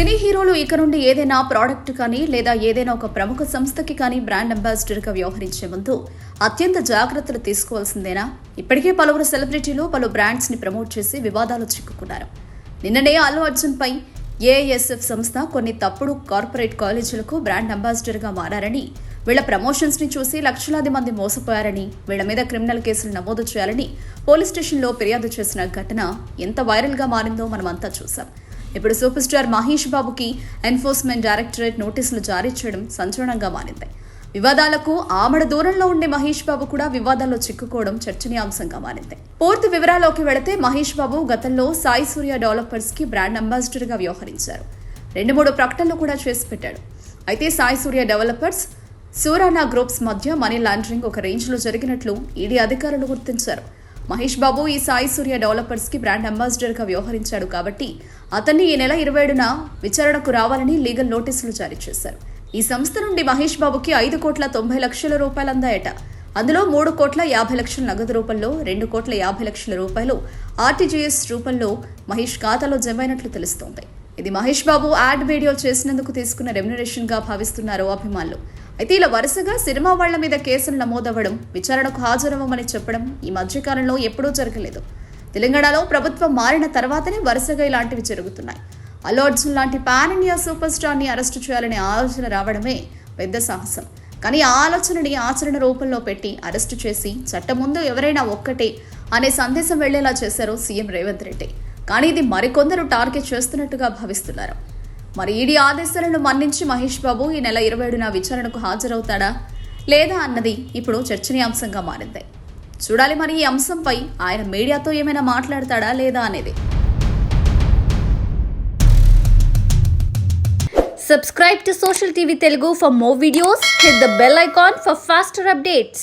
సినీ హీరోలు ఇక నుండి ఏదైనా ప్రోడక్ట్ కానీ లేదా ఏదైనా ఒక ప్రముఖ సంస్థకి కానీ బ్రాండ్ అంబాసిడర్గా వ్యవహరించే ముందు అత్యంత జాగ్రత్తలు తీసుకోవాల్సిందేనా? ఇప్పటికే పలువురు సెలబ్రిటీలు పలు బ్రాండ్స్ ని ప్రమోట్ చేసి వివాదాలు చిక్కుకున్నారు. నిన్ననే అల్లు అర్జున్ పై ఏఎస్ఎఫ్ సంస్థ కొన్ని తప్పుడు కార్పొరేట్ కాలేజీలకు బ్రాండ్ అంబాసిడర్గా మారారని, వీళ్ల ప్రమోషన్స్ ని చూసి లక్షలాది మంది మోసపోయారని, వీళ్ల మీద క్రిమినల్ కేసులు నమోదు చేయాలని పోలీస్ స్టేషన్లో ఫిర్యాదు చేసిన ఘటన ఎంత వైరల్ గా మారిందో మనమంతా చూసాం. ఇప్పుడు సూపర్ స్టార్ మహేష్ బాబుకి ఎన్ఫోర్స్మెంట్ డైరెక్టరేట్ నోటీసులు జారీ చేయడం సంచలనంగా మారింది. వివాదాలకు ఆమడ దూరంలో ఉండే మహేష్ బాబు కూడా వివాదాల్లో చిక్కుకోవడం చర్చనీయాంశంగా మారింది. పూర్తి వివరాల్లోకి వెళితే మహేష్ బాబు గతంలో సాయి సూర్య డెవలపర్స్ కి బ్రాండ్ అంబాసిడర్ గా వ్యవహరించారు. 2-3 ప్రకటనలు కూడా చేసి పెట్టాడు. అయితే సాయి సూర్య డెవలపర్స్, సూరానా గ్రూప్స్ మధ్య మనీ లాండరింగ్ ఒక రేంజ్ లో జరిగినట్లు ఈడీ అధికారులు గుర్తించారు. మహేష్ బాబు ఈ సాయి సూర్య డెవలపర్స్ కి బ్రాండ్ అంబాసిడర్ గా వ్యవహరించాడు కాబట్టి అతన్ని ఈ నెల 27న విచారణకు రావాలని లీగల్ నోటీసులు జారీ చేశారు. ఈ సంస్థ నుండి మహేష్ బాబుకి 5,90,00,000 రూపాయలు అందాయట. అందులో 3,50,00,000 నగదు రూపంలో, 2,50,00,000 రూపాయలు ఆర్టీజీఎస్ రూపంలో మహేష్ ఖాతాలో జమైనట్లు తెలుస్తోంది. ఇది మహేష్ బాబు యాడ్ వీడియో చేసినందుకు తీసుకున్న రెమ్యునరేషన్ గా భావిస్తున్నారు అభిమానులు. అయితే ఇలా వరుసగా సినిమా వాళ్ల మీద కేసులు నమోదవ్వడం, విచారణకు హాజరవ్వమని చెప్పడం ఈ మధ్యకాలంలో ఎప్పుడూ జరగలేదు. తెలంగాణలో ప్రభుత్వం మారిన తర్వాతనే వరుసగా ఇలాంటివి జరుగుతున్నాయి. అల్లు అర్జున్ లాంటి పాన్ ఇండియా సూపర్ స్టార్ ని అరెస్టు చేయాలనే ఆలోచన రావడమే పెద్ద సాహసం. కానీ ఆ ఆలోచనని ఆచరణ రూపంలో పెట్టి అరెస్టు చేసి చట్టం ముందు ఎవరైనా ఒక్కటే అనే సందేశం వెళ్లేలా చేశారు సీఎం రేవంత్ రెడ్డి. కానీ ఇది మరికొందరు టార్గెట్ చేస్తున్నట్టుగా భావిస్తున్నారు. మరి ఈడీ ఆదేశాలను మన్నించి మహేష్ బాబు ఈ నెల 27న విచారణకు హాజరవుతాడా లేదా అన్నది ఇప్పుడు చర్చనీయాంశంగా మారింది. చూడాలి మరి ఈ అంశంపై ఆయన మీడియాతో ఏమైనా మాట్లాడతాడా లేదా అనేది. Subscribe to Social TV Telugu for more videos. Hit the bell icon for faster updates.